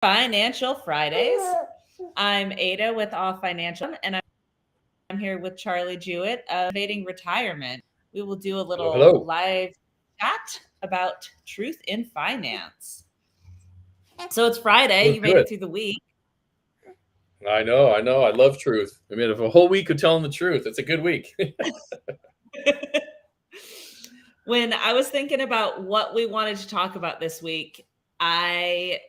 Financial Fridays. I'm Ada with Off Financial, and I'm here with Charlie Jewett of Innovating Retirement. We will do a Hello, little hello. live chat about truth in finance. So it's Friday. Feels You made good. it through the week. I know, I know. I love truth. I mean, if a whole week of telling the truth, it's a good week. When I was thinking about what we wanted to talk about this week, I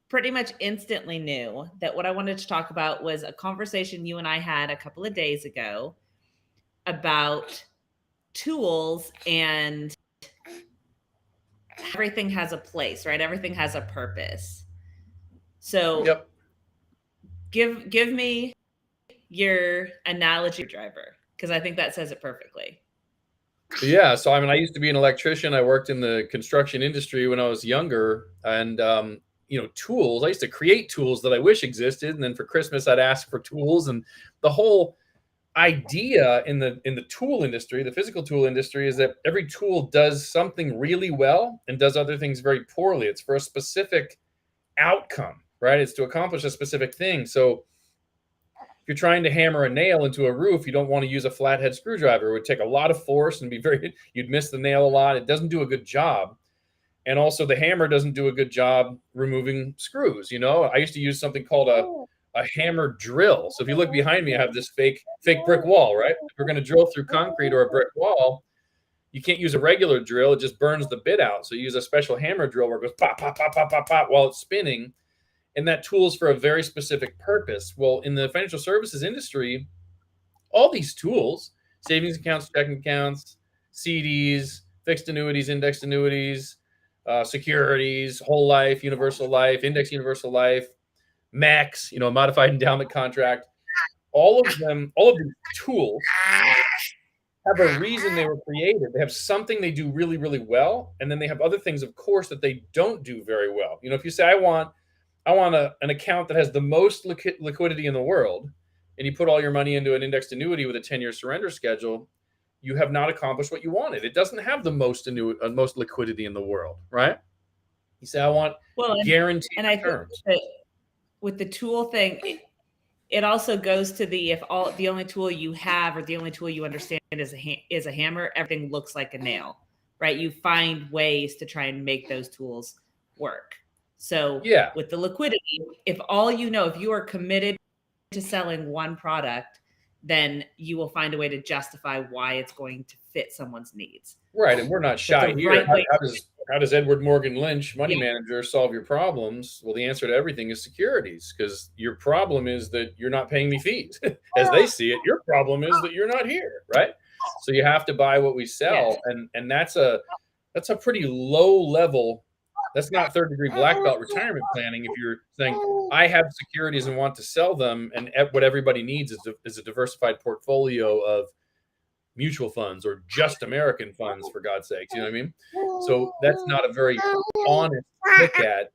pretty much instantly knew that what I wanted to talk about was a conversation you and I had a couple of days ago about tools, and everything has a place, right? Everything has a purpose. So Yep. give me your analogy driver, because I think that says it perfectly. Yeah. So, I mean, I used to be an electrician. I worked in the construction industry when I was younger. And, tools, I used to create tools that I wish existed. And then for Christmas, I'd ask for tools. And the whole idea in the tool industry, the physical tool industry, is that every tool does something really well and does other things very poorly. It's for a specific outcome, right? It's to accomplish a specific thing. So if you're trying to hammer a nail into a roof, you don't want to use a flathead screwdriver. It would take a lot of force and you'd miss the nail a lot. It doesn't do a good job. And also the hammer doesn't do a good job removing screws. I used to use something called a hammer drill. So if you look behind me, I have this fake brick wall, right? If we're going to drill through concrete or a brick wall, you can't use a regular drill. It just burns the bit out. So you use a special hammer drill where it goes pop, pop, pop, pop, pop, pop while it's spinning. And that tool is for a very specific purpose. Well, in the financial services industry, all these tools, savings accounts, checking accounts, CDs, fixed annuities, indexed annuities, securities, whole life, universal life, index universal life, max, modified endowment contract, all of them, all of these tools have a reason they were created. They have something they do really, really well, and then they have other things, of course, that they don't do very well. If you say I want an account that has the most liquidity in the world, and you put all your money into an indexed annuity with a 10-year surrender schedule, you have not accomplished what you wanted. It doesn't have the most liquidity in the world, right? You say I want Well, guaranteed and I think returns. that with the tool thing, it also goes to the only tool you have, or the only tool you understand is a hammer, everything looks like a nail, right? You find ways to try and make those tools work. So Yeah, with the liquidity, if you are committed to selling one product, then you will find a way to justify why it's going to fit someone's needs. right. And we're not But the shy here. right way, How does Edward Morgan Lynch, money yeah, manager, solve your problems? Well, the answer to everything is securities, because your problem is that you're not paying me fees. As they see it, your problem is that you're not here, right? So you have to buy what we yeah. sell, and that's a pretty low level. That's not third degree black belt retirement planning. If you're saying I have securities and want to sell them, and what everybody needs is a diversified portfolio of mutual funds or just American funds, for God's sakes. You know what I mean? So that's not a very honest look at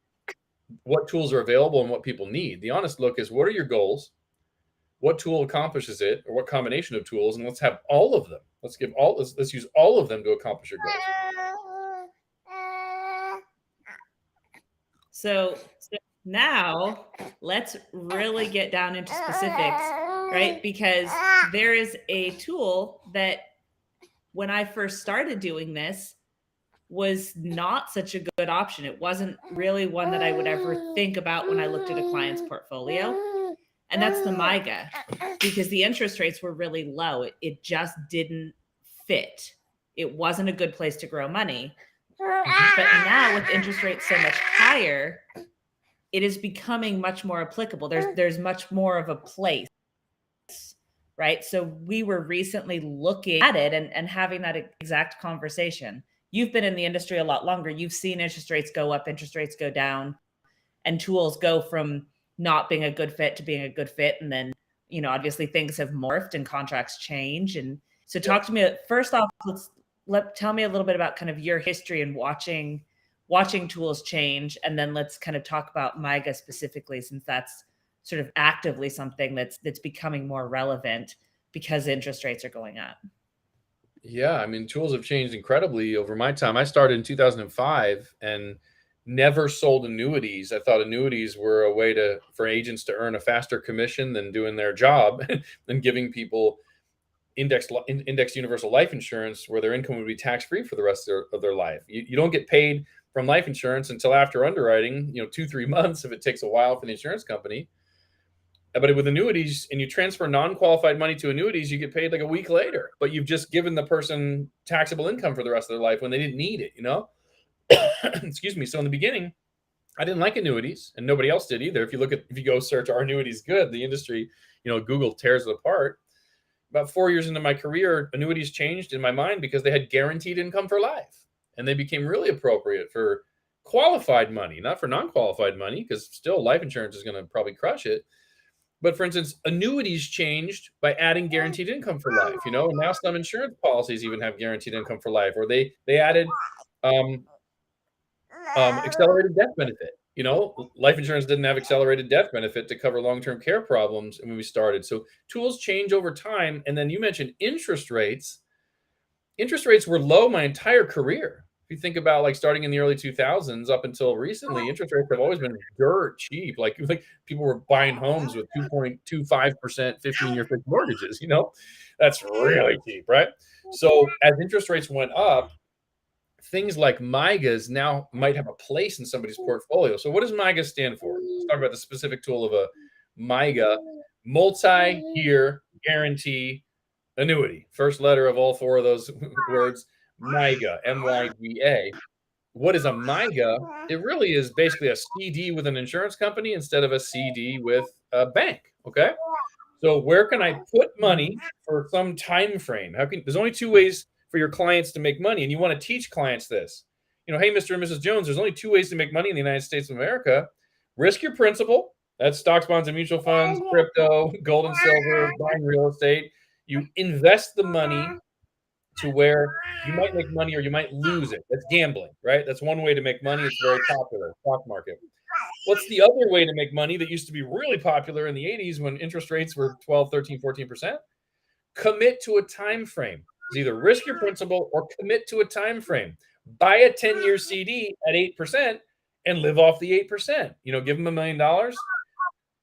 what tools are available and what people need. The honest look is, what are your goals? What tool accomplishes it, or what combination of tools? And let's have all of them. Let's use all of them to accomplish your goals. So now let's really get down into specifics, right? Because there is a tool that, when I first started doing this, was not such a good option. It wasn't really one that I would ever think about when I looked at a client's portfolio. And that's the MIGA, because the interest rates were really low. It just didn't fit. It wasn't a good place to grow money. But now, with interest rates so much higher, it is becoming much more applicable. There's much more of a place, right? So we were recently looking at it and having that exact conversation. You've been in the industry a lot longer. You've seen interest rates go up, interest rates go down, and tools go from not being a good fit to being a good fit. And then, obviously things have morphed and contracts change. And so talk to me, first off, tell me a little bit about kind of your history and watching tools change. And then let's kind of talk about MIGA specifically, since that's sort of actively something that's becoming more relevant because interest rates are going up. Yeah, I mean, tools have changed incredibly over my time. I started in 2005, and never sold annuities. I thought annuities were a way for agents to earn a faster commission than doing their job and giving people indexed universal life insurance where their income would be tax-free for the rest of their life. You don't get paid from life insurance until after underwriting, 2-3 months if it takes a while for the insurance company. But with annuities, and you transfer non-qualified money to annuities, you get paid like a week later, but you've just given the person taxable income for the rest of their life when they didn't need it, Excuse me. So in the beginning, I didn't like annuities, and nobody else did either. If you go search, "Are annuities good?" The industry, Google tears it apart. About 4 years into my career, annuities changed in my mind because they had guaranteed income for life, and they became really appropriate for qualified money, not for non-qualified money, because still life insurance is going to probably crush it. But for instance, annuities changed by adding guaranteed income for life, and now some insurance policies even have guaranteed income for life, or they added accelerated death benefit. Life insurance didn't have accelerated death benefit to cover long-term care problems when we started. So tools change over time. And then you mentioned interest rates. Interest rates were low my entire career. If you think about like starting in the early 2000s up until recently, interest rates have always been dirt cheap. Like people were buying homes with 2.25% 15-year fixed mortgages. That's really cheap, right? So as interest rates went up, things like MYGAs now might have a place in somebody's portfolio. So what does MYGA stand for? Let's talk about the specific tool of a MYGA, multi-year guarantee annuity. First letter of all four of those words, MYGA, MYGA. What is a MYGA? It really is basically a CD with an insurance company instead of a CD with a bank, okay? So where can I put money for some time frame? There's only two ways for your clients to make money, and you want to teach clients this. Hey, Mr. and Mrs. Jones, there's only two ways to make money in the United States of America. Risk your principal. That's stocks, bonds, and mutual funds, crypto, gold and silver, buying real estate. You invest the money to where you might make money or you might lose it. That's gambling, right? That's one way to make money. It's very popular, stock market. What's the other way to make money that used to be really popular in the 80s when interest rates were 12, 13, 14%? Commit to a time frame. It's either risk your principal or commit to a time frame. Buy a 10-year CD at 8% and live off the 8%. Give them $1 million,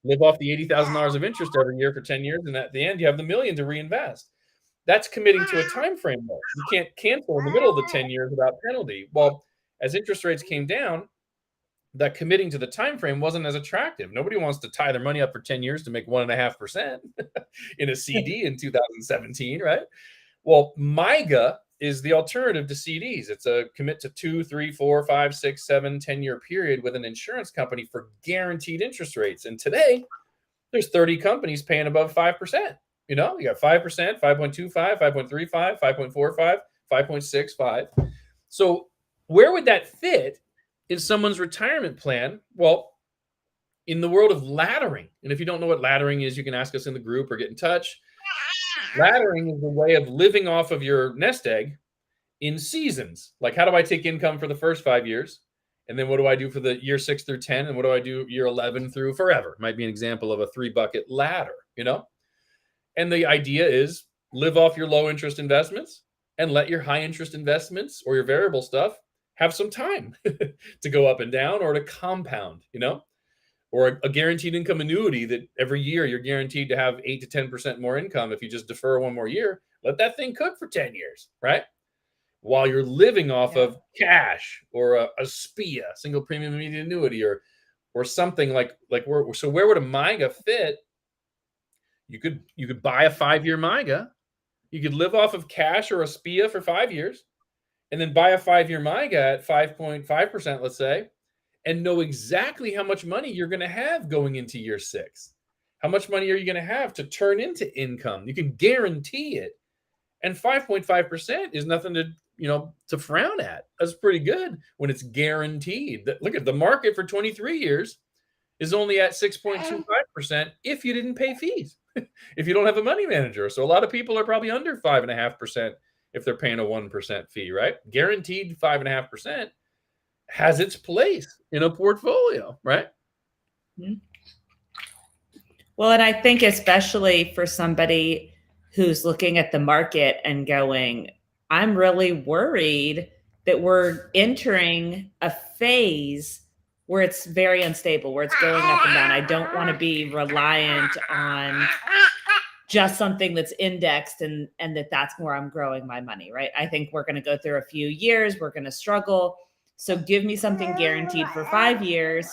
live off the $80,000 of interest every year for 10 years, and at the end, you have the $1 million to reinvest. That's committing to a time frame, though. You can't cancel in the middle of the 10 years without penalty. Well, as interest rates came down, that committing to the time frame wasn't as attractive. Nobody wants to tie their money up for 10 years to make 1.5% in a CD in 2017, right? Well, MYGA is the alternative to CDs. It's a commit to 2, 3, 4, 5, 6, 7, 10-year period with an insurance company for guaranteed interest rates. And today, there's 30 companies paying above 5%. You got 5%, 5.25, 5.35, 5.45, 5.65. So where would that fit in someone's retirement plan? Well, in the world of laddering. And if you don't know what laddering is, you can ask us in the group or get in touch. Laddering is a way of living off of your nest egg in seasons. Like, how do I take income for the first 5 years? And then what do I do for the year 6 through 10? And what do I do year 11 through forever? Might be an example of a 3-bucket ladder, And the idea is live off your low interest investments and let your high interest investments or your variable stuff have some time to go up and down or to compound, or a guaranteed income annuity that every year you're guaranteed to have 8 to 10% more income. If you just defer one more year, let that thing cook for 10 years, right? While you're living off of cash or a SPIA, single premium immediate annuity, or something like where. So where would a MYGA fit? You could buy a 5-year MYGA. You could live off of cash or a SPIA for 5 years, and then buy a 5-year MYGA at 5.5%, let's say, and know exactly how much money you're going to have going into year 6. How much money are you going to have to turn into income? You can guarantee it. And 5.5% is nothing to frown at. That's pretty good when it's guaranteed. Look at the market for 23 years is only at 6.25% if you didn't pay fees, if you don't have a money manager. So a lot of people are probably under 5.5% if they're paying a 1% fee, right? Guaranteed 5.5% has its place in a portfolio, right? Well, and I think especially for somebody who's looking at the market and going, I'm really worried that we're entering a phase where it's very unstable, where it's going up and down. I don't want to be reliant on just something that's indexed and that's where I'm growing my money, right? I think we're going to go through a few years, we're going to struggle. So give me something guaranteed for 5 years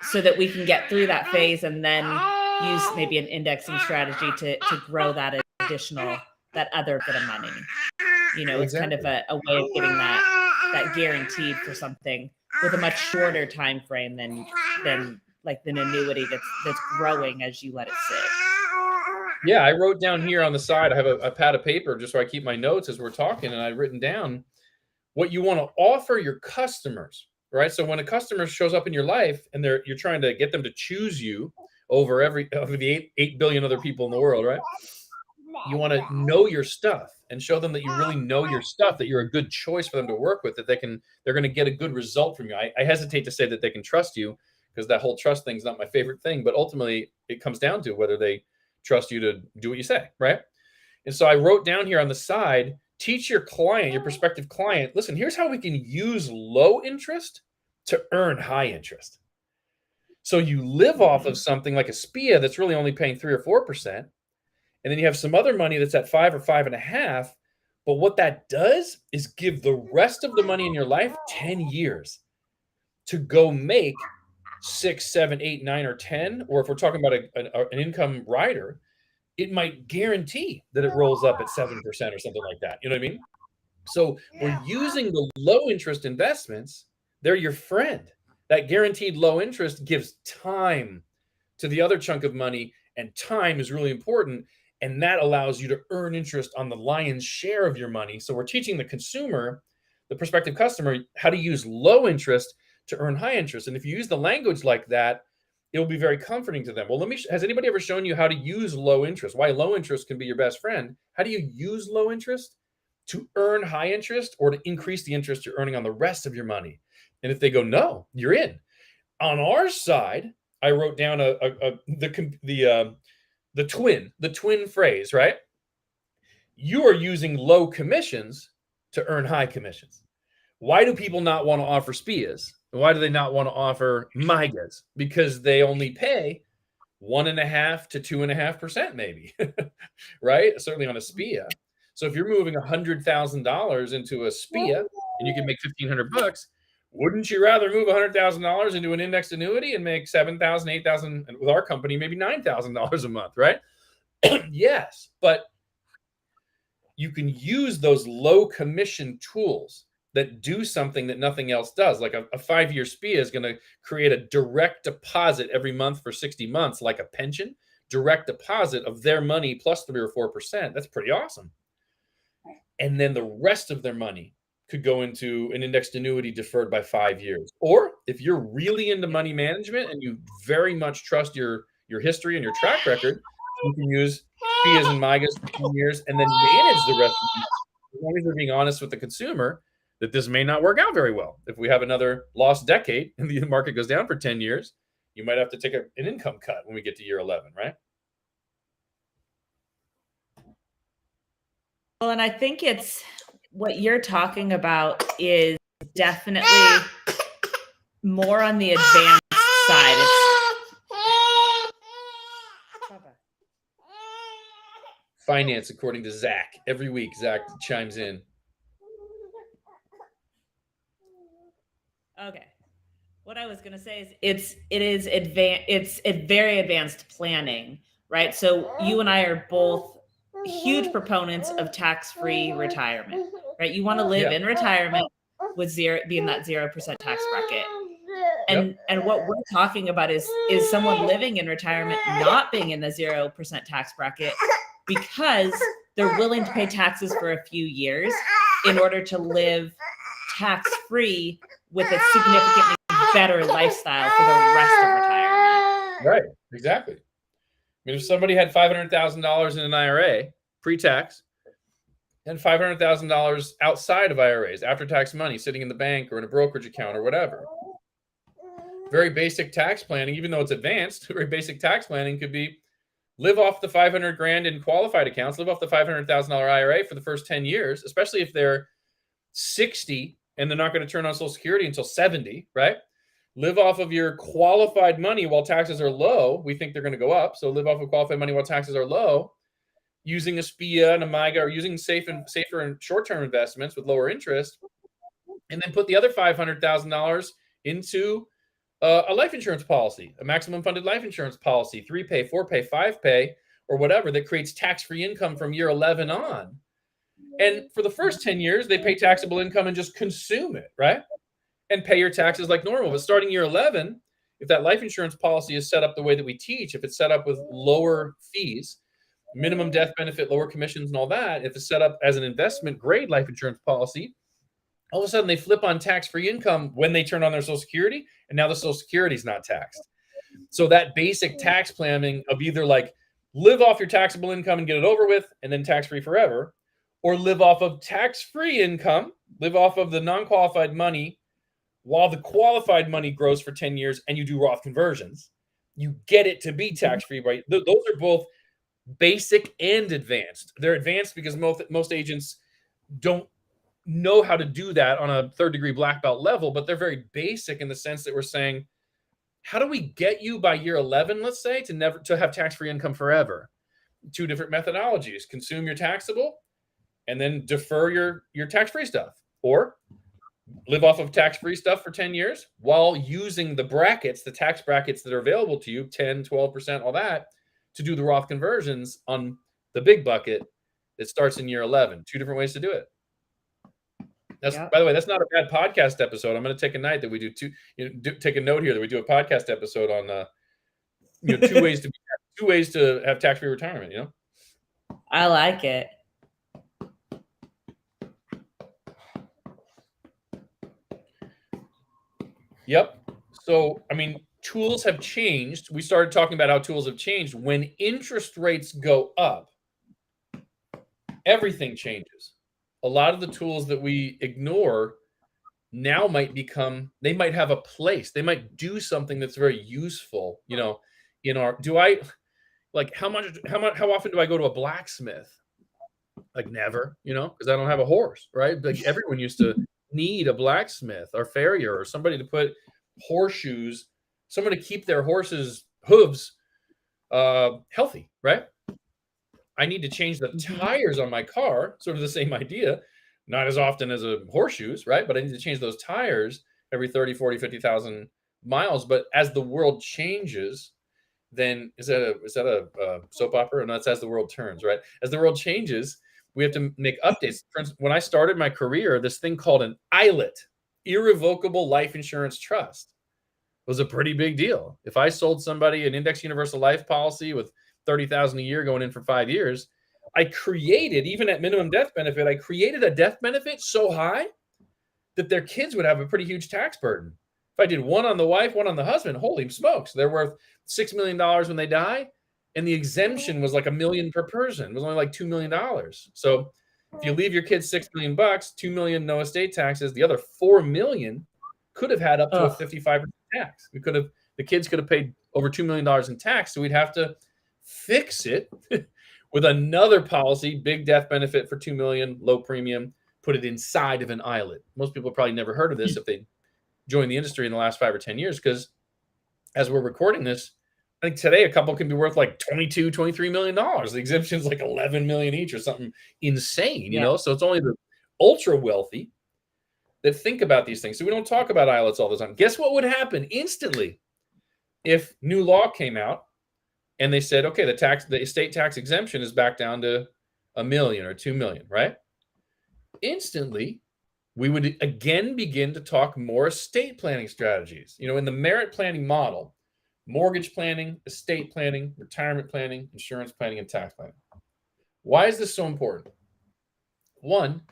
so that we can get through that phase and then use maybe an indexing strategy to grow that additional, that other bit of money. You know, it's kind of a way of getting that guaranteed for something with a much shorter time frame than like an annuity that's growing as you let it sit. Yeah, I wrote down here on the side, I have a pad of paper just so I keep my notes as we're talking, and I've written down what you want to offer your customers, right? So when a customer shows up in your life and you're trying to get them to choose you over the 8 billion other people in the world, right? You want to know your stuff and show them that you really know your stuff, that you're a good choice for them to work with, that they're going to get a good result from you. I hesitate to say that they can trust you because that whole trust thing is not my favorite thing, but ultimately it comes down to whether they trust you to do what you say, right? And so I wrote down here on the side, teach your client, your prospective client, listen, here's how we can use low interest to earn high interest. So you live off of something like a SPIA that's really only paying 3 or 4%. And then you have some other money that's at 5 or 5.5. But what that does is give the rest of the money in your life 10 years to go make 6, 7, 8, 9, or 10. Or if we're talking about an income rider, it might guarantee that it rolls up at 7% or something like that. You know what I mean? So we're using the low interest investments. They're your friend. That guaranteed low interest gives time to the other chunk of money, and time is really important. And that allows you to earn interest on the lion's share of your money. So we're teaching the consumer, the prospective customer, how to use low interest to earn high interest. And if you use the language like that, it will be very comforting to them. Well, has anybody ever shown you how to use low interest? Why low interest can be your best friend? How do you use low interest to earn high interest or to increase the interest you're earning on the rest of your money? And if they go, no, you're in. On our side, I wrote down the twin phrase, right? You are using low commissions to earn high commissions. Why do people not want to offer SPIAs? Why do they not want to offer MIGAs? Because they only pay 1.5 to 2.5% maybe, right? Certainly on a SPIA. So if you're moving $100,000 into a SPIA and you can make $1,500, wouldn't you rather move $100,000 into an indexed annuity and make $7,000, $8,000, and with our company, maybe $9,000 a month, right? Yes, but you can use those low commission tools that do something that nothing else does. Like a 5-year SPIA is going to create a direct deposit every month for 60 months, like a pension, direct deposit of their money plus 3 or 4%. That's pretty awesome. And then the rest of their money could go into an indexed annuity deferred by 5 years. Or if you're really into money management and you very much trust your history and your track record, you can use SPIAs and MIGAs for 10 years and then manage the rest of it. As long as they're being honest with the consumer that this may not work out very well. If we have another lost decade and the market goes down for 10 years, you might have to take an income cut when we get to year 11, right? Well, and I think it's what you're talking about is definitely more on the advanced side. Finance, according to Zach. Every week, Zach chimes in. Okay. What I was going to say is it's very advanced planning, right? So you and I are both huge proponents of tax-free retirement, right? You want to live in retirement with be in that 0% tax bracket. And what we're talking about is someone living in retirement not being in the 0% tax bracket because they're willing to pay taxes for a few years in order to live tax-free with a significantly better lifestyle for the rest of retirement. Right, exactly. I mean, if somebody had $500,000 in an IRA pre-tax and $500,000 outside of IRAs, after-tax money sitting in the bank or in a brokerage account or whatever, very basic tax planning, even though it's advanced, very basic tax planning could be live off the $500,000 in qualified accounts, live off the $500,000 IRA for the first 10 years, especially if they're 60, and they're not going to turn on Social Security until 70, right? Live off of your qualified money while taxes are low. We think they're going to go up. So live off of qualified money while taxes are low, using a SPIA and a MIGA, or using safer and short-term investments with lower interest, and then put the other $500,000 into a life insurance policy, a maximum funded life insurance policy, 3-pay, 4-pay, 5-pay, or whatever, that creates tax-free income from year 11 on. And for the first 10 years, they pay taxable income and just consume it, right? And pay your taxes like normal. But starting year 11, if that life insurance policy is set up the way that we teach, if it's set up with lower fees, minimum death benefit, lower commissions and all that, if it's set up as an investment grade life insurance policy, all of a sudden they flip on tax-free income when they turn on their Social Security, and now the Social Security is not taxed. So that basic tax planning of either like live off your taxable income and get it over with and then tax-free forever, or live off of tax-free income, live off of the non-qualified money while the qualified money grows for 10 years and you do Roth conversions, you get it to be tax-free, right? Those are both basic and advanced. They're advanced because most agents don't know how to do that on a third-degree black belt level, but they're very basic in the sense that we're saying, how do we get you by year 11, let's say, to have tax-free income forever? Two different methodologies: consume your taxable and then defer your tax-free stuff, or live off of tax-free stuff for 10 years while using the brackets, the tax brackets that are available to you, 10, 12%, all that, to do the Roth conversions on the big bucket that starts in year 11. Two different ways to do it. By the way, that's not a bad podcast episode. I'm going to take a night that we do take a note here that we do a podcast episode on, two ways to have tax-free retirement, I like it. Yep. So, tools have changed. We started talking about how tools have changed. When interest rates go up, everything changes. A lot of the tools that we ignore now might have a place. They might do something that's very useful, how often do I go to a blacksmith? Like never, because I don't have a horse, right? Like everyone used to need a blacksmith or farrier or somebody to put horseshoes, someone to keep their horse's hooves healthy, right? I need to change the tires on my car, sort of the same idea, not as often as a horseshoes, right? But I need to change those tires every 30, 40, 50,000 miles. But as the world changes, then is that a soap opera? No, it's as the world turns, right? As the world changes, we have to make updates. For instance, when I started my career, this thing called an ILIT, irrevocable life insurance trust, was a pretty big deal. If I sold somebody an index universal life policy with $30,000 a year going in for 5 years, I created, even at minimum death benefit, I created a death benefit so high that their kids would have a pretty huge tax burden. If I did one on the wife, one on the husband, holy smokes, they're worth $6 million when they die. And the exemption was like $1 million per person. It was only like $2 million. So if you leave your kids $6 million, $2 million no estate taxes, the other $4 million could have had up to a 55% tax. The kids could have paid over $2 million in tax. So we'd have to fix it with another policy, big death benefit for $2 million, low premium, put it inside of an ILIT. Most people probably never heard of this if they joined the industry in the last 5 or 10 years, because as we're recording this, I think today a couple can be worth like $22, $23 million. The exemption's like 11 million each or something insane, you know? So it's only the ultra wealthy that think about these things. So we don't talk about ILITs all the time. Guess what would happen instantly if new law came out and they said, okay, the estate tax exemption is back down to $1 million or $2 million, right? Instantly, we would again begin to talk more estate planning strategies. In the merit planning model, mortgage planning, estate planning, retirement planning, insurance planning, and tax planning. Why is this so important? One,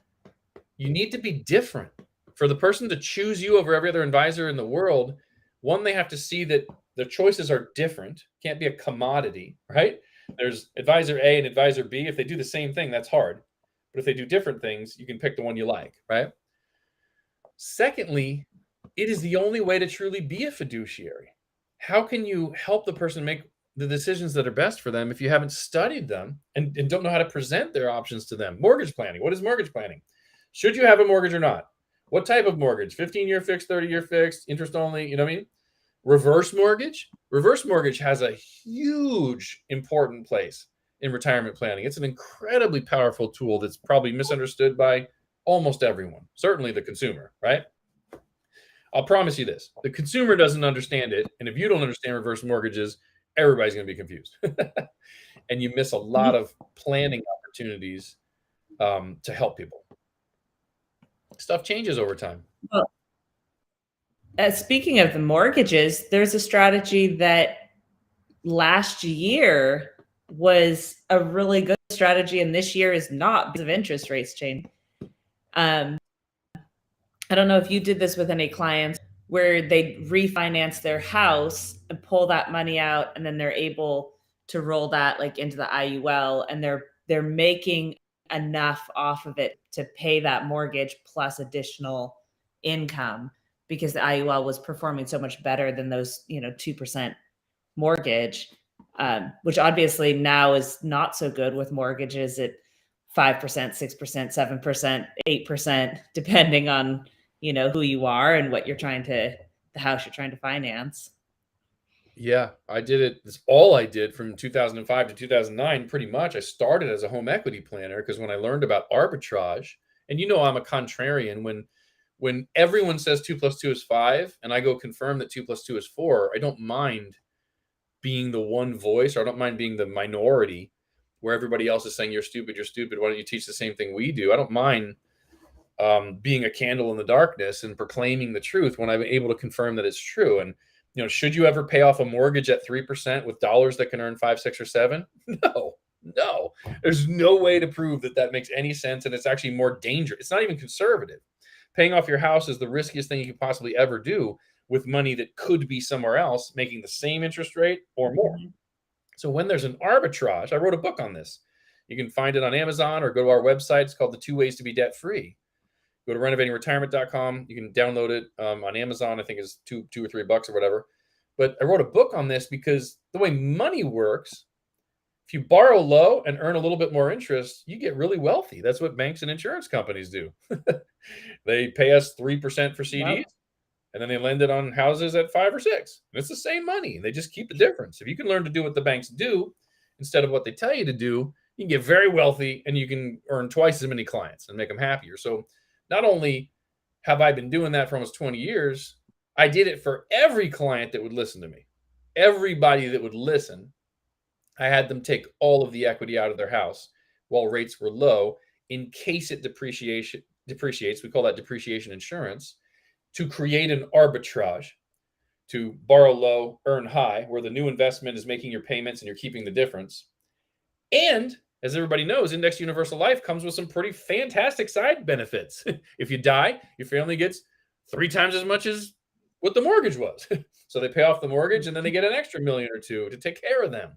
you need to be different. For the person to choose you over every other advisor in the world, one, they have to see that their choices are different. Can't be a commodity, right? There's advisor A and advisor B. If they do the same thing, that's hard. But if they do different things, you can pick the one you like, right? Secondly, it is the only way to truly be a fiduciary. How can you help the person make the decisions that are best for them if you haven't studied them and don't know how to present their options to them? Mortgage planning. What is mortgage planning? Should you have a mortgage or not? What type of mortgage? 15-year fixed, 30-year fixed, interest only, you know what I mean? Reverse mortgage? Reverse mortgage has a huge important place in retirement planning. It's an incredibly powerful tool that's probably misunderstood by almost everyone, certainly the consumer, right? I'll promise you this. The consumer doesn't understand it, and if you don't understand reverse mortgages, everybody's going to be confused. And you miss a lot of planning opportunities to help people. Stuff changes over time. Well, speaking of the mortgages, there's a strategy that last year was a really good strategy, and this year is not because of interest rates change. I don't know if you did this with any clients where they refinance their house and pull that money out, and then they're able to roll that like into the IUL, and they're making enough off of it to pay that mortgage plus additional income because the IUL was performing so much better than those 2% mortgage, which obviously now is not so good with mortgages at 5%, 6%, 7%, 8%, depending on who you are and what the house you're trying to finance. Yeah, I did it. That's all I did from 2005 to 2009, pretty much. I started as a home equity planner because when I learned about arbitrage, and I'm a contrarian, when everyone says 2 + 2 is 5, and I go confirm that 2 + 2 is 4, I don't mind being the one voice, or I don't mind being the minority where everybody else is saying, you're stupid, why don't you teach the same thing we do? I don't mind being a candle in the darkness and proclaiming the truth when I'm able to confirm that it's true. And should you ever pay off a mortgage at 3% with dollars that can earn 5, 6, or 7? No. There's no way to prove that makes any sense, and it's actually more dangerous. It's not even conservative. Paying off your house is the riskiest thing you could possibly ever do with money that could be somewhere else, making the same interest rate or more. So when there's an arbitrage, I wrote a book on this. You can find it on Amazon or go to our website. It's called The 2 Ways to Be Debt Free. Go to renovatingretirement.com. You can download it on Amazon. I think it's $2 or $3 or whatever. But I wrote a book on this because the way money works, if you borrow low and earn a little bit more interest, you get really wealthy. That's what banks and insurance companies do. They pay us 3% for CDs, wow, and then they lend it on houses at 5 or 6. And it's the same money. They just keep the difference. If you can learn to do what the banks do instead of what they tell you to do, you can get very wealthy and you can earn twice as many clients and make them happier. So not only have I been doing that for almost 20 years, I did it for every client that would listen to me. Everybody that would listen, I had them take all of the equity out of their house while rates were low in case it depreciates. We call that depreciation insurance, to create an arbitrage, to borrow low, earn high, where the new investment is making your payments and you're keeping the difference. And as everybody knows, Indexed Universal Life comes with some pretty fantastic side benefits. If you die, your family gets 3 times as much as what the mortgage was. So they pay off the mortgage and then they get an extra $1 million or $2 million to take care of them.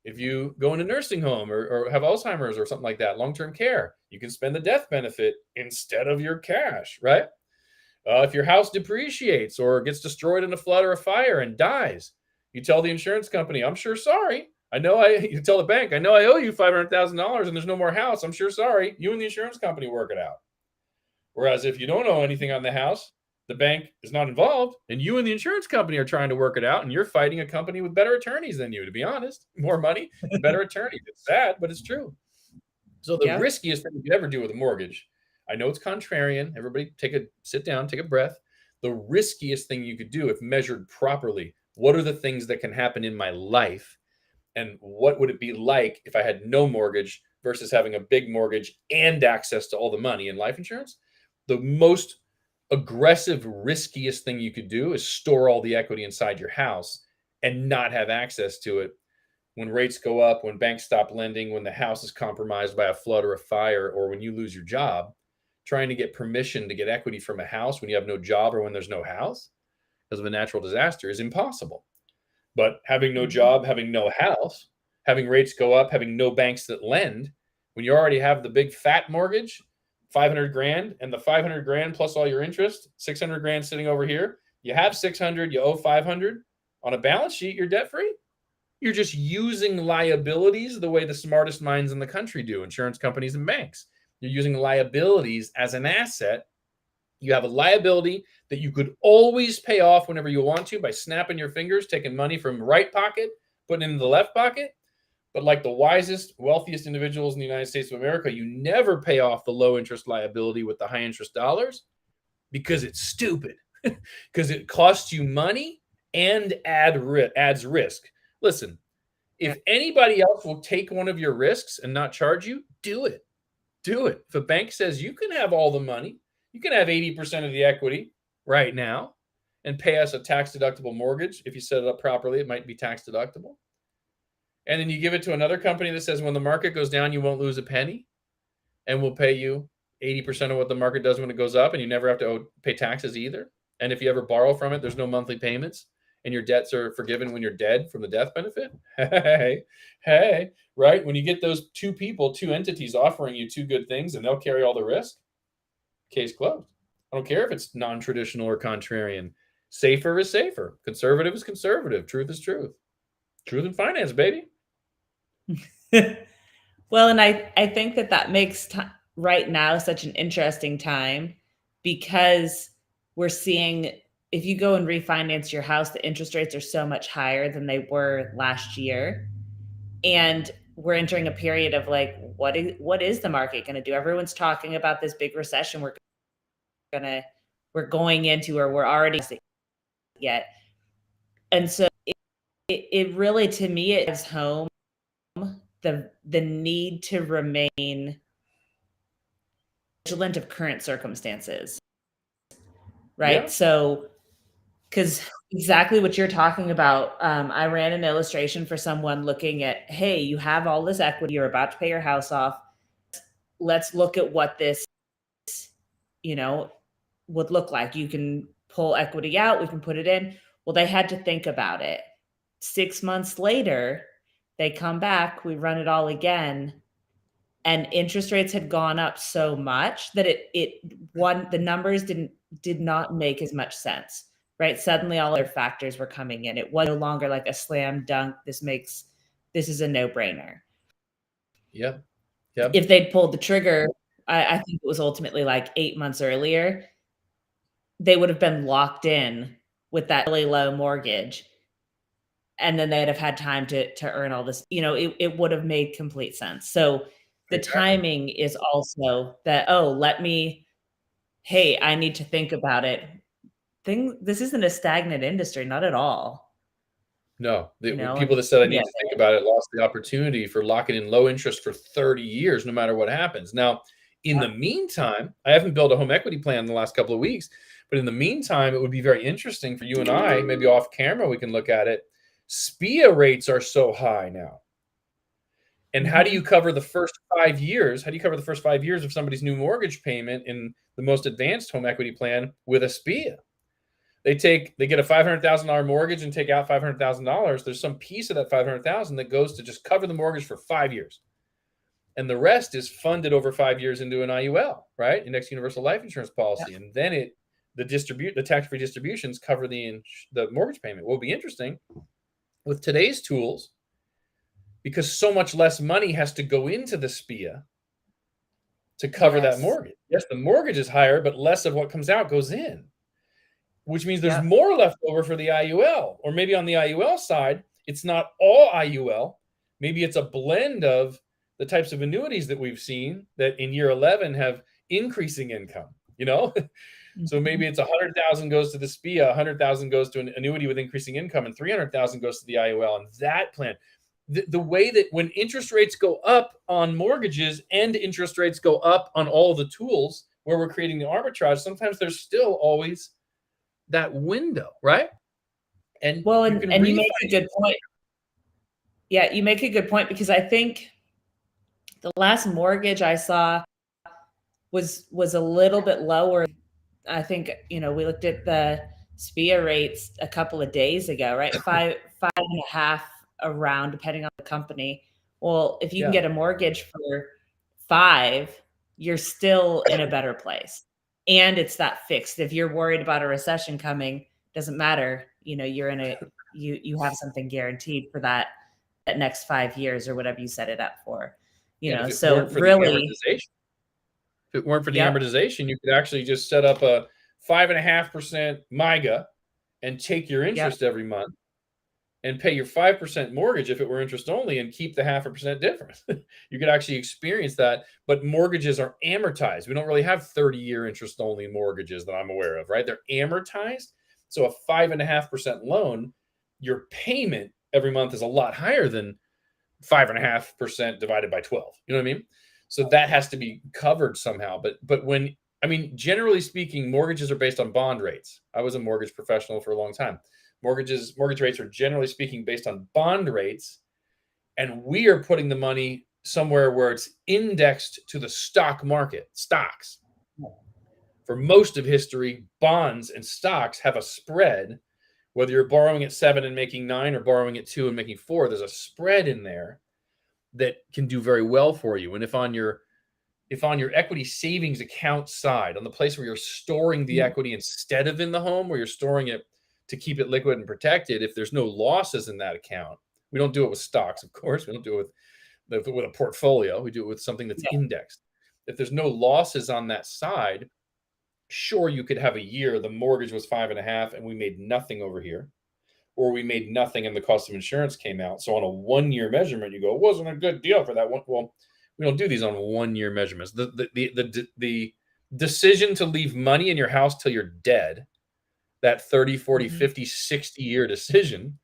If you go in a nursing home or have Alzheimer's or something like that, long-term care, you can spend the death benefit instead of your cash, right? If your house depreciates or gets destroyed in a flood or a fire and dies, you tell the insurance company, I'm sure sorry. You tell the bank, I know I owe you $500,000 and there's no more house. I'm sure sorry. You and the insurance company work it out. Whereas if you don't owe anything on the house, the bank is not involved and you and the insurance company are trying to work it out, and you're fighting a company with better attorneys than you, to be honest. More money, better attorneys. It's sad, but it's true. So the riskiest thing you could ever do with a mortgage, I know it's contrarian. Everybody sit down, take a breath. The riskiest thing you could do if measured properly, what are the things that can happen in my life? And what would it be like if I had no mortgage versus having a big mortgage and access to all the money in life insurance? The most aggressive, riskiest thing you could do is store all the equity inside your house and not have access to it when rates go up, when banks stop lending, when the house is compromised by a flood or a fire, or when you lose your job. Trying to get permission to get equity from a house when you have no job or when there's no house because of a natural disaster is impossible. But having no job, having no house, having rates go up, having no banks that lend, when you already have the big fat mortgage, $500,000, and the $500,000 plus all your interest, $600,000 sitting over here, you have $600,000, you owe $500,000 on a balance sheet, you're debt free. You're just using liabilities the way the smartest minds in the country do, insurance companies and banks. You're using liabilities as an asset. You have a liability that you could always pay off whenever you want to by snapping your fingers, taking money from the right pocket, putting it in the left pocket. But like the wisest, wealthiest individuals in the United States of America, you never pay off the low interest liability with the high interest dollars because it's stupid, because it costs you money and adds risk. Listen, if anybody else will take one of your risks and not charge you, do it. Do it. If a bank says you can have all the money, you can have 80% of the equity right now and pay us a tax deductible mortgage. If you set it up properly, it might be tax deductible. And then you give it to another company that says when the market goes down, you won't lose a penny and we'll pay you 80% of what the market does when it goes up, and you never have to pay taxes either. And if you ever borrow from it, there's no monthly payments and your debts are forgiven when you're dead from the death benefit. Hey, right? When you get those two people, two entities offering you two good things and they'll carry all the risk, case closed. I don't care if it's non-traditional or contrarian. Safer is safer. Conservative is conservative. Truth is truth. Truth in finance, baby. Well, and I think that makes right now such an interesting time because we're seeing, if you go and refinance your house, the interest rates are so much higher than they were last year. And we're entering a period of like, what is the market going to do? Everyone's talking about this big recession we're going into, or we're already yet. And so it really, to me, it is home the need to remain vigilant of current circumstances, right? Yeah. So, because exactly what you're talking about, I ran an illustration for someone looking at, hey, you have all this equity, you're about to pay your house off. Let's look at what this, would look like. You can pull equity out, we can put it in. Well, they had to think about it. 6 months later, they come back, we run it all again, and interest rates had gone up so much that the numbers did not make as much sense, right? Suddenly all other factors were coming in. It was no longer like a slam dunk. This is a no-brainer. Yep. If they'd pulled the trigger, I think it was ultimately like 8 months earlier, they would have been locked in with that really low mortgage. And then they'd have had time to earn all this, it would have made complete sense. So the timing is also that, I need to think about it. This isn't a stagnant industry, not at all. No, people that said I need to think about it lost the opportunity for locking in low interest for 30 years, no matter what happens. Now, in the meantime, I haven't built a home equity plan in the last couple of weeks, but in the meantime, it would be very interesting for you and I, maybe off camera, we can look at it. SPIA rates are so high now. And how do you cover the first 5 years? How do you cover the first 5 years of somebody's new mortgage payment in the most advanced home equity plan with a SPIA? They get a $500,000 mortgage and take out $500,000. There's some piece of that $500,000 that goes to just cover the mortgage for 5 years. And the rest is funded over 5 years into an IUL, right? Index Universal Life Insurance policy. Yeah. And then the tax-free distributions cover the mortgage payment. What will be interesting with today's tools, because so much less money has to go into the SPIA to cover that mortgage. Yes, the mortgage is higher, but less of what comes out goes in, which means there's more left over for the IUL. Or maybe on the IUL side, it's not all IUL. Maybe it's a blend of the types of annuities that we've seen that in year 11 have increasing income, So maybe it's 100,000 goes to the SPIA, 100,000 goes to an annuity with increasing income, and 300,000 goes to the IUL. And that plan, the way that when interest rates go up on mortgages and interest rates go up on all the tools where we're creating the arbitrage, sometimes there's still always that window, right? And you make a good point. Yeah, you make a good point, because I think the last mortgage I saw was a little bit lower. I think, we looked at the SPIA rates a couple of days ago, right? 5.5 around, depending on the company. Well, if you can get a mortgage for 5, you're still in a better place. And it's that fixed. If you're worried about a recession coming, doesn't matter. You're in you have something guaranteed for that next 5 years or whatever you set it up for. So really, If it weren't for the Yep. amortization, you could actually just set up a 5.5% MIGA and take your Yep. interest every month and pay your 5% mortgage if it were interest only and keep the 0.5% difference. You could actually experience that, but mortgages are amortized. We don't really have 30-year interest only mortgages that I'm aware of, right? They're amortized. So a 5.5% loan, your payment every month is a lot higher than 5.5% divided by 12. You know what I mean? So that has to be covered somehow. But when, I mean, generally speaking, mortgages are based on bond rates. I was a mortgage professional for a long time. Mortgage rates are generally speaking based on bond rates, and we are putting the money somewhere where it's indexed to the stock market, stocks. For most of history, bonds and stocks have a spread. Whether you're borrowing at 7 and making 9 or borrowing at 2 and making 4, there's a spread in there that can do very well for you. And if on your equity savings account side, on the place where you're storing the equity instead of in the home, where you're storing it to keep it liquid and protected, if there's no losses in that account, we don't do it with stocks, of course. We don't do it with a portfolio. We do it with something that's indexed. If there's no losses on that side, sure, you could have a year the mortgage was 5.5 and we made nothing over here, or we made nothing and the cost of insurance came out. So on a 1-year measurement, you go, it wasn't a good deal for that one. Well, we don't do these on 1-year measurements. The decision to leave money in your house till you're dead, that 30, 40, 50, 60-year decision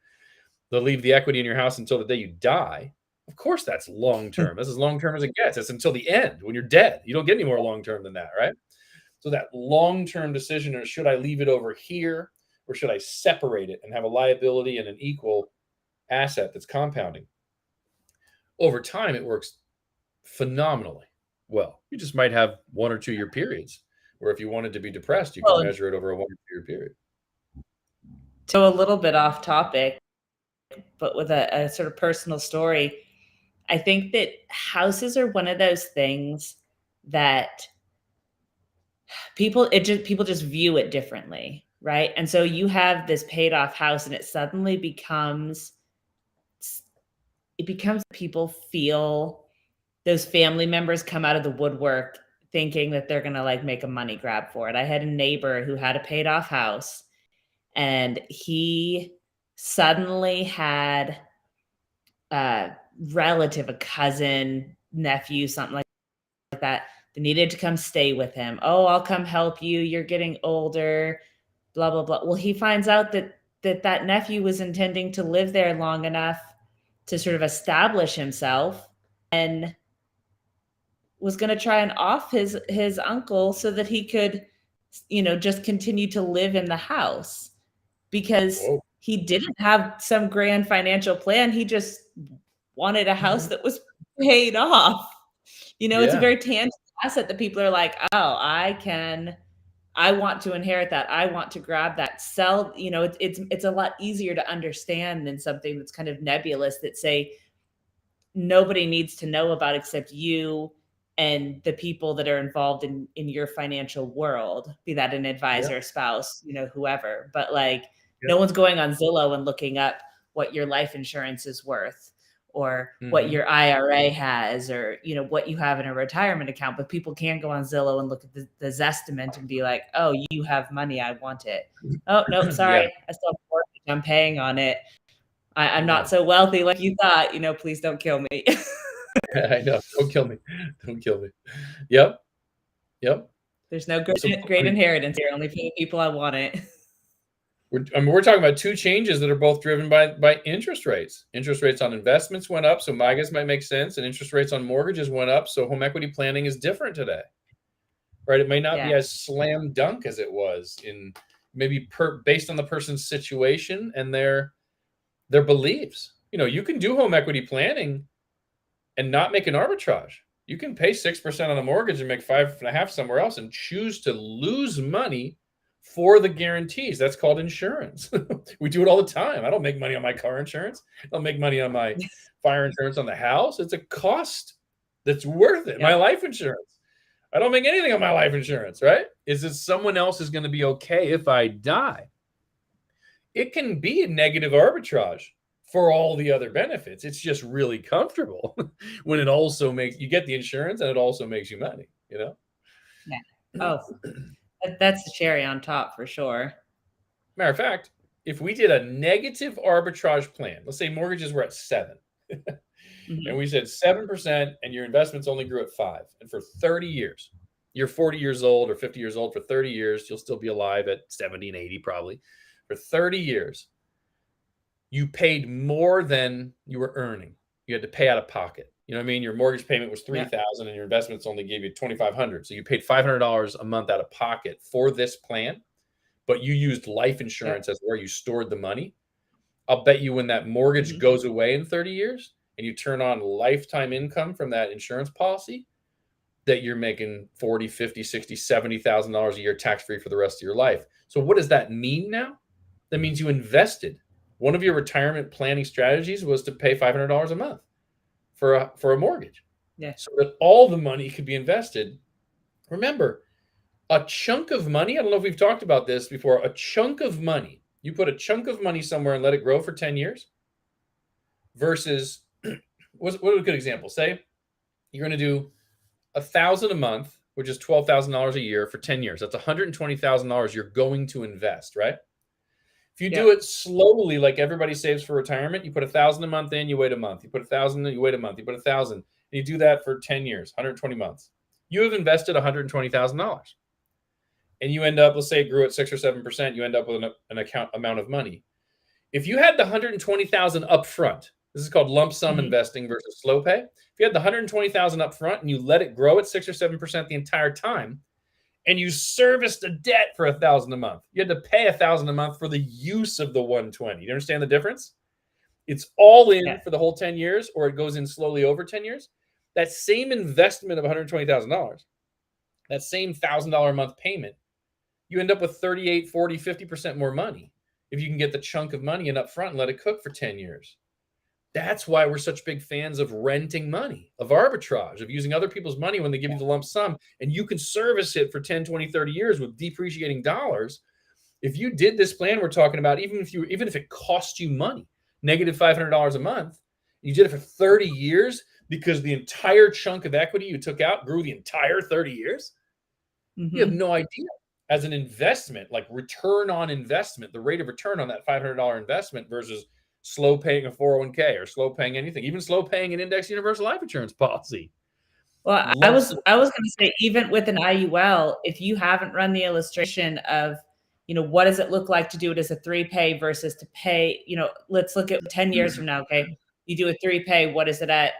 to leave the equity in your house until the day you die, of course, that's long-term. That's as long-term as it gets. It's until the end when you're dead. You don't get any more long-term than that, right? So that long-term decision, or should I leave it over here, or should I separate it and have a liability and an equal asset that's compounding? Over time, it works phenomenally well. You just might have 1 or 2-year periods where if you wanted to be depressed, you can measure it over a 1 or 2-year period. So a little bit off topic, but with a sort of personal story, I think that houses are one of those things that people just view it differently, right? And so you have this paid off house and it suddenly becomes people feel those family members come out of the woodwork thinking that they're going to like make a money grab for it. I had a neighbor who had a paid off house and he suddenly had a relative, a cousin, nephew, something like that, that needed to come stay with him. Oh, I'll come help you. You're getting older, blah, blah, blah. Well, he finds out that nephew was intending to live there long enough to sort of establish himself and was going to try and off his uncle so that he could, just continue to live in the house because he didn't have some grand financial plan. He just wanted a house that was paid off. It's a very tangible asset that people are like, oh, I want to inherit that. I want to grab that. Sell, it's a lot easier to understand than something that's kind of nebulous that say nobody needs to know about except you and the people that are involved in your financial world, be that an advisor, spouse, whoever. But no one's going on Zillow and looking up what your life insurance is worth or what your IRA has or, what you have in a retirement account. But people can go on Zillow and look at the Zestimate and be like, oh, you have money. I want it. Oh, no, sorry. I still have a mortgage. I'm paying on it. I'm not so wealthy like you thought, please don't kill me. I know. Don't kill me. Don't kill me. Yep. There's no great inheritance here, only for the people I want it. We're talking about 2 changes that are both driven by interest rates. Interest rates on investments went up, so MIGAs might make sense, and interest rates on mortgages went up, so home equity planning is different today. Right? It may not be as slam dunk as it was in maybe based on the person's situation and their beliefs. You can do home equity planning and not make an arbitrage. You can pay 6% on a mortgage and make 5.5% somewhere else and choose to lose money for the guarantees. That's called insurance. We do it all the time. I don't make money on my car insurance. I don't make money on my fire insurance on the house. It's a cost that's worth it. My life insurance. I don't make anything on my life insurance, right? Is it someone else is going to be okay if I die? It can be a negative arbitrage for all the other benefits. It's just really comfortable when it also makes you get the insurance and it also makes you money, Yeah. Oh, that's the cherry on top for sure. Matter of fact, if we did a negative arbitrage plan, let's say mortgages were at 7, and we said 7% and your investments only grew at 5, and for 30 years, you're 40 years old or 50 years old, for 30 years, you'll still be alive at 70 and 80 probably. For 30 years, you paid more than you were earning. You had to pay out of pocket. You know what I mean? Your mortgage payment was $3,000 and your investments only gave you $2,500. So you paid $500 a month out of pocket for this plan, but you used life insurance as where you stored the money. I'll bet you when that mortgage goes away in 30 years and you turn on lifetime income from that insurance policy, that you're making $40, $50, $60, $70,000 a year tax-free for the rest of your life. So what does that mean now? That means you invested. One of your retirement planning strategies was to pay $500 a month for a mortgage. So that all the money could be invested. Remember, a chunk of money, I don't know if we've talked about this before, a chunk of money, you put a chunk of money somewhere and let it grow for 10 years versus, what a good example? Say you're going to do $1,000 a month, which is $12,000 a year for 10 years. That's $120,000 you're going to invest, right? If you do it slowly, like everybody saves for retirement, you put $1,000 a month in, you wait a month. You put $1,000, you wait a month. You put $1,000, and you do that for 10 years, 120 months. You have invested $120,000, and you end up, let's say it grew at 6 or 7%. You end up with an amount of money. If you had the $120,000 up front, this is called lump sum investing versus slow pay. If you had the $120,000 up front and you let it grow at 6 or 7% the entire time, and you serviced a debt for $1,000 a month, you had to pay $1,000 a month for the use of the 120. You understand the difference? It's all in for the whole 10 years, or it goes in slowly over 10 years. That same investment of $120,000, that same $1,000 a month payment, you end up with 38, 40, 50% more money if you can get the chunk of money in up front and let it cook for 10 years. That's why we're such big fans of renting money, of arbitrage, of using other people's money when they give you the lump sum, and you can service it for 10, 20, 30 years with depreciating dollars. If you did this plan we're talking about, even if it cost you money, negative $500 a month, you did it for 30 years because the entire chunk of equity you took out grew the entire 30 years, you have no idea. As an investment, like return on investment, the rate of return on that $500 investment versus slow paying a 401k or slow paying anything, even slow paying an index universal life insurance policy. Well, I was going to say, even with an IUL, if you haven't run the illustration of, what does it look like to do it as a 3-pay versus to pay, let's look at 10 years from now. Okay. You do a 3-pay. What is it at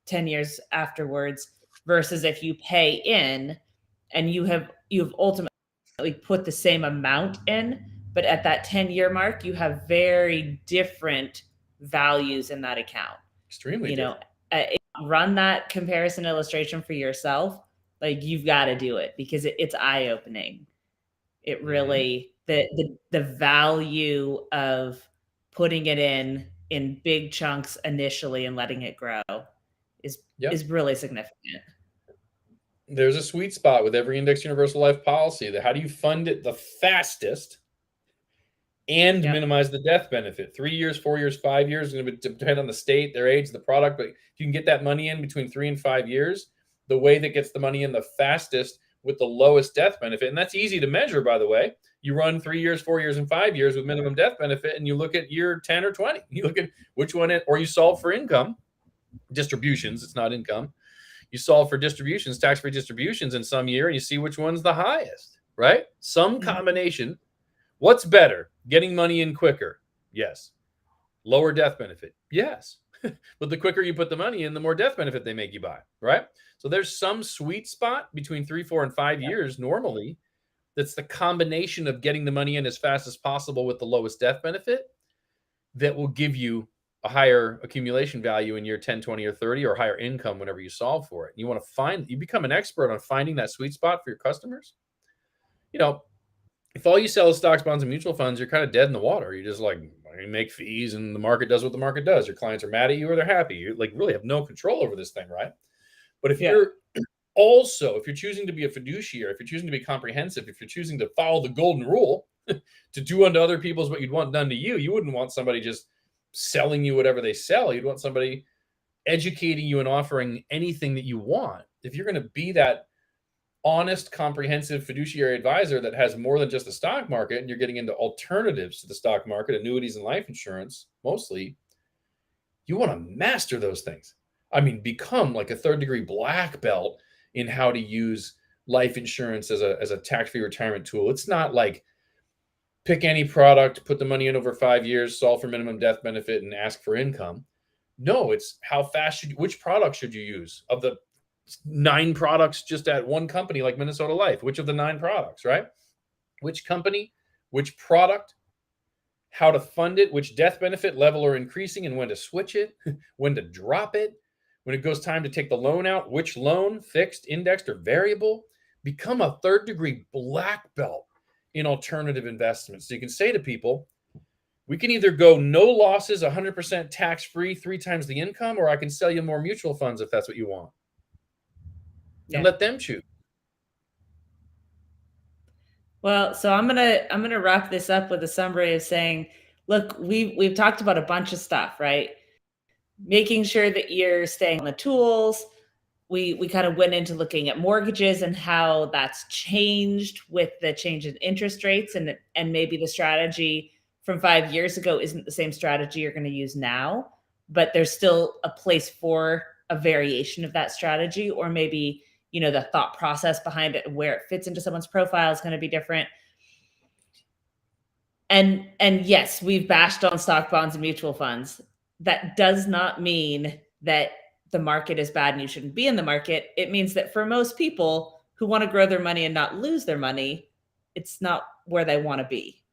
10 years afterwards versus if you pay in and you've ultimately put the same amount in, but at that 10-year mark, you have very different values in that account. Extremely different. Run that comparison illustration for yourself. Like, you've got to do it because it's eye-opening. It really, the value of putting it in big chunks initially and letting it grow is really significant. There's a sweet spot with every index universal life policy. How do you fund it the fastest and minimize the death benefit? 3 years, 4 years, 5 years is going to depend on the state, their age, the product. But if you can get that money in between 3 and 5 years, the way that gets the money in the fastest with the lowest death benefit, and that's easy to measure, by the way. You run 3 years, 4 years, and 5 years with minimum death benefit, and you look at year 10 or 20. You look at which one, or you solve for income distributions. It's not income. You solve for distributions, tax-free distributions in some year, and you see which one's the highest, right? Some combination. What's better? Getting money in quicker? Yes. Lower death benefit? Yes. But the quicker you put the money in, the more death benefit they make you buy, right? So there's some sweet spot between 3, 4, and 5 years normally. That's the combination of getting the money in as fast as possible with the lowest death benefit that will give you a higher accumulation value in year 10, 20, or 30, or higher income whenever you solve for it. You become an expert on finding that sweet spot for your customers. If all you sell is stocks, bonds, and mutual funds, you're kind of dead in the water. You're just like, you make fees and the market does what the market does. Your clients are mad at you or they're happy. You really have no control over this thing, right? But if you're choosing to be a fiduciary, if you're choosing to be comprehensive, if you're choosing to follow the golden rule to do unto other people's what you'd want done to you, you wouldn't want somebody just selling you whatever they sell. You'd want somebody educating you and offering anything that you want. If you're going to be that honest, comprehensive fiduciary advisor that has more than just the stock market, and you're getting into alternatives to the stock market, annuities and life insurance mostly, you want to master those things. I mean, become like a third degree black belt in how to use life insurance as a tax-free retirement tool. It's not like pick any product, put the money in over 5 years, solve for minimum death benefit, and ask for income. No, it's how fast which product should you use? Of the 9 products just at one company like Minnesota Life, which of the 9 products, right? Which company, which product, how to fund it, which death benefit level are increasing, and when to switch it, when to drop it, when it goes time to take the loan out, which loan, fixed, indexed, or variable. Become a third degree black belt in alternative investments. So you can say to people, we can either go no losses, 100% tax free, 3 times the income, or I can sell you more mutual funds if that's what you want. And let them choose. Well, so I'm gonna wrap this up with a summary of saying, look, we've talked about a bunch of stuff, right? Making sure that you're staying on the tools. We kind of went into looking at mortgages and how that's changed with the change in interest rates, and maybe the strategy from 5 years ago isn't the same strategy you're going to use now, but there's still a place for a variation of that strategy, or maybe, you know, the thought process behind it and where it fits into someone's profile is going to be different. And yes, we've bashed on stock, bonds, and mutual funds. That does not mean that the market is bad and you shouldn't be in the market. It means that for most people who want to grow their money and not lose their money, it's not where they want to be.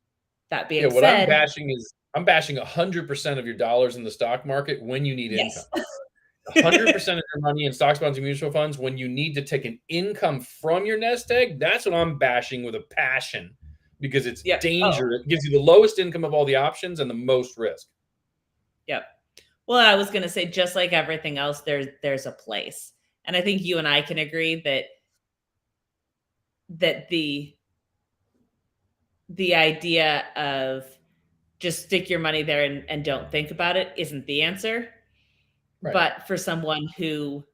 That being what said, I'm bashing 100% of your dollars in the stock market when you need yes. income. 100% of your money in stocks, bonds, and mutual funds when you need to take an income from your nest egg. That's what I'm bashing with a passion, because it's danger. It gives you the lowest income of all the options and the most risk. Yep. Well, I was going to say, just like everything else, there's a place. And I think you and I can agree that the idea of just stick your money there and don't think about it isn't the answer. Right. But for someone who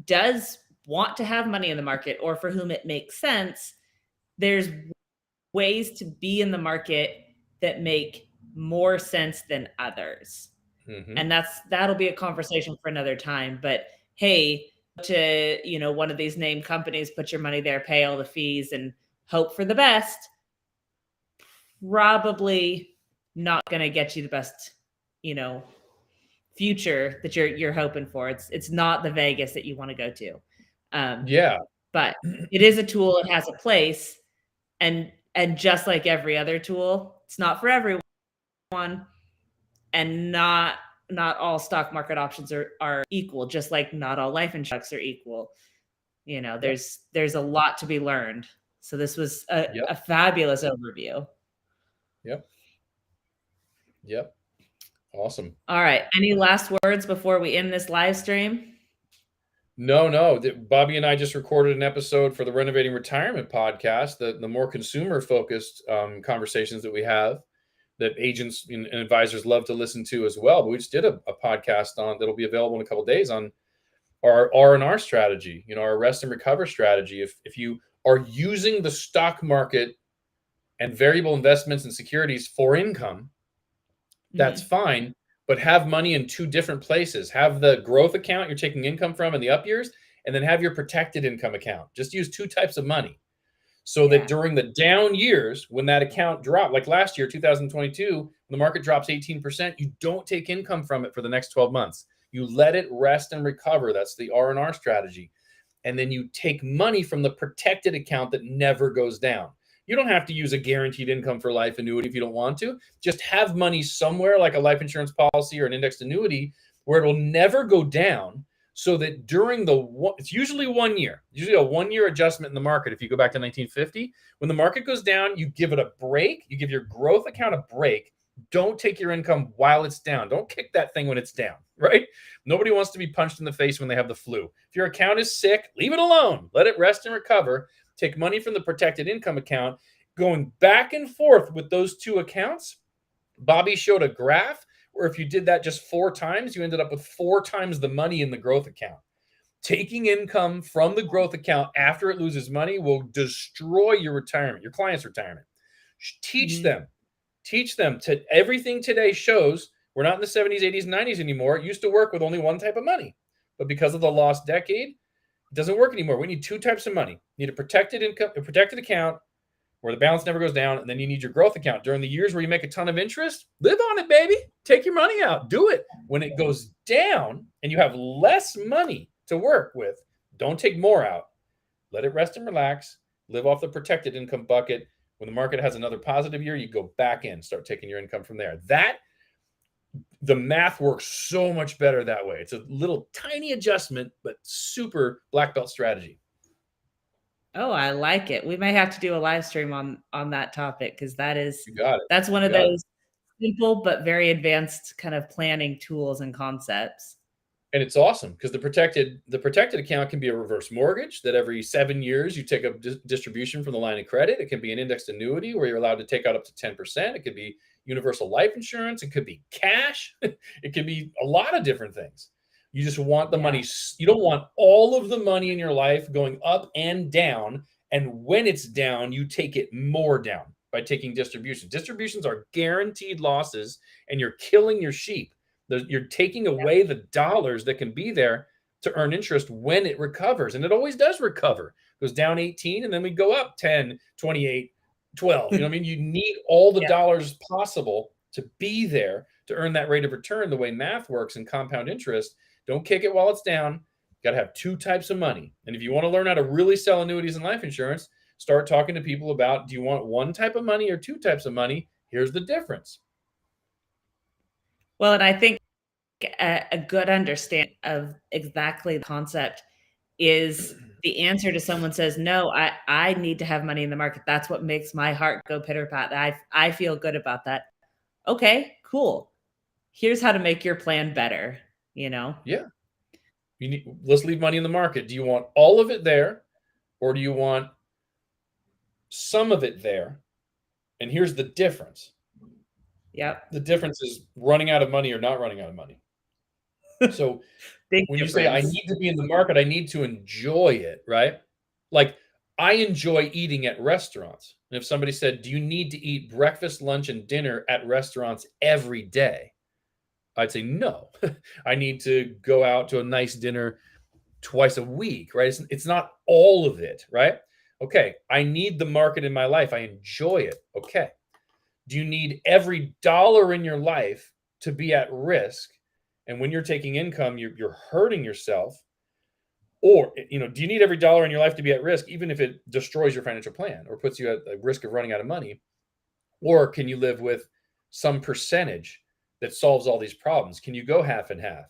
does want to have money in the market, or for whom it makes sense, there's ways to be in the market that make more sense than others. Mm-hmm. And that'll be a conversation for another time. But hey, to, you know, one of these named companies, put your money there, pay all the fees, and hope for the best, probably not going to get you the best, you know, future that you're hoping for. It's not the Vegas that you want to go to. But it is a tool. It has a place, and just like every other tool, it's not for everyone, and not all stock market options are equal, just like not all life insurance are equal. You know, there's a lot to be learned. So this was a fabulous overview. Yep. Awesome. All right. Any last words before we end this live stream? No. Bobby and I just recorded an episode for the Renovating Retirement podcast, the more consumer-focused conversations that we have that agents and advisors love to listen to as well. But we just did a podcast on that'll be available in a couple of days on our R&R strategy, you know, our rest and recover strategy. If you are using the stock market and variable investments and securities for income, that's fine, but have money in 2 different places. Have the growth account you're taking income from in the up years, and then have your protected income account. Just use 2 types of money, so that during the down years, when that account dropped, like last year, 2022, when the market drops 18%, you don't take income from it for the next 12 months. You let it rest and recover. That's the R&R strategy. And then you take money from the protected account that never goes down. You don't have to use a guaranteed income for life annuity if you don't want to. Just have money somewhere, like a life insurance policy or an indexed annuity, where it will never go down, so that during it's usually 1 year, usually a 1-year adjustment in the market. If you go back to 1950, when the market goes down, you give it a break. You give your growth account a break. Don't take your income while it's down. Don't kick that thing when it's down, right? Nobody wants to be punched in the face when they have the flu. If your account is sick, leave it alone. Let it rest and recover. Take money from the protected income account, going back and forth with those 2 accounts. Bobby showed a graph where if you did that just 4 times, you ended up with 4 times the money in the growth account. Taking income from the growth account after it loses money will destroy your retirement, your client's retirement. Teach them to everything today shows we're not in the 70s, 80s, 90s anymore. It used to work with only one type of money. But because of the lost decade, it doesn't work anymore. We need two types of money. You need a protected income, a protected account where the balance never goes down, and then you need your growth account. During the years where you make a ton of interest, live on it, baby. Take your money out. Do it. When it goes down and you have less money to work with, don't take more out. Let it rest and relax. Live off the protected income bucket. When the market has another positive year, you go back in, start taking your income from there. The math works so much better that way. It's a little tiny adjustment, but super black belt strategy. Oh, I like it. We may have to do a live stream on that topic, because that's one of those simple but very advanced kind of planning tools and concepts. And it's awesome because the protected account can be a reverse mortgage that every 7 years you take a distribution from the line of credit. It can be an indexed annuity where you're allowed to take out up to 10%. It could be universal life insurance. It could be cash. It could be a lot of different things. You just want the money. You don't want all of the money in your life going up and down. And when it's down, you take it more down by taking distributions. Distributions are guaranteed losses, and you're killing your sheep. You're taking away the dollars that can be there to earn interest when it recovers. And it always does recover. It goes down 18, and then we go up 10, 28, 12. You know what I mean? You need all the dollars possible to be there to earn that rate of return the way math works and compound interest. Don't kick it while it's down. You got to have two types of money. And if you want to learn how to really sell annuities and life insurance, start talking to people about, do you want one type of money or two types of money? Here's the difference. Well, and I think a good understanding of exactly the concept is the answer to someone says, no, I need to have money in the market. That's what makes my heart go pitter pat. I feel good about that. Okay, cool. Here's how to make your plan better, you know? Yeah. Let's leave money in the market. Do you want all of it there, or do you want some of it there? And here's the difference. Yep. The difference is running out of money or not running out of money. So when you say I need to be in the market, I need to enjoy it, right? Like, I enjoy eating at restaurants. And if somebody said, do you need to eat breakfast, lunch, and dinner at restaurants every day? I'd say no. I need to go out to a nice dinner twice a week, right? It's not all of it, right? Okay, I need the market in my life. I enjoy it. Okay. Do you need every dollar in your life to be at risk? And when you're taking income, you're hurting yourself. Or, do you need every dollar in your life to be at risk, even if it destroys your financial plan or puts you at the risk of running out of money? Or can you live with some percentage that solves all these problems? Can you go half and half?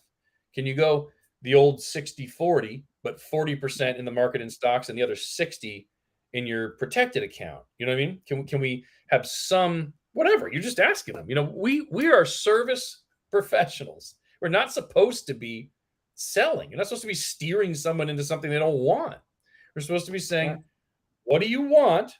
Can you go the old 60-40, but 40% in the market and stocks and the other 60 in your protected account? You know what I mean? Can we have some, whatever? You're just asking them. We are service professionals. We're not supposed to be selling. You're not supposed to be steering someone into something they don't want. We're supposed to be saying, what do you want?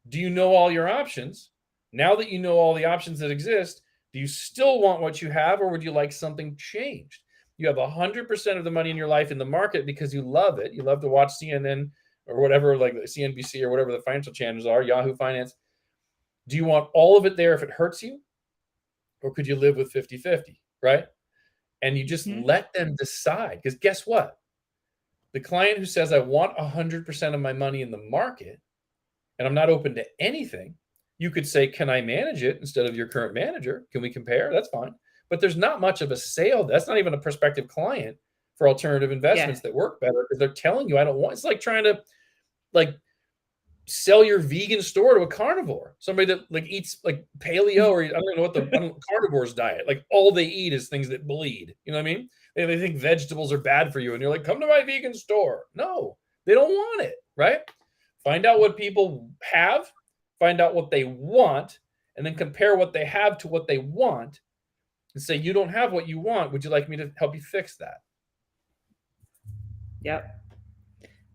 Do you know all your options? Now that you know all the options that exist, do you still want what you have, or would you like something changed? You have 100% of the money in your life in the market because you love it. You love to watch CNN or whatever, like CNBC or whatever the financial channels are, Yahoo Finance. Do you want all of it there if it hurts you? Or could you live with 50-50, right? And you just let them decide. Because guess what? The client who says, I want 100% of my money in the market and I'm not open to anything, you could say, can I manage it instead of your current manager? Can we compare? That's fine. But there's not much of a sale. That's not even a prospective client for alternative investments that work better, because they're telling you, I don't want. It's like trying to sell your vegan store to a carnivore, somebody that eats paleo, or I don't know what the carnivore's diet. Like, all they eat is things that bleed. You know what I mean? They think vegetables are bad for you, and you're like, come to my vegan store. No, they don't want it, right? Find out what people have, find out what they want, and then compare what they have to what they want, and say, you don't have what you want. Would you like me to help you fix that? Yep.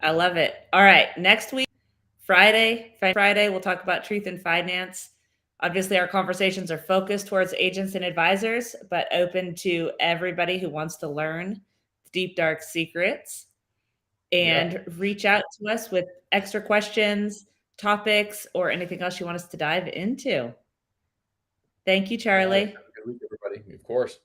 I love it. All right. Next week, Friday, we'll talk about truth in finance. Obviously, our conversations are focused towards agents and advisors, but open to everybody who wants to learn deep, dark secrets. and reach out to us with extra questions, topics, or anything else you want us to dive into. Thank you, All right. Charlie. Have a good week, everybody. Of course.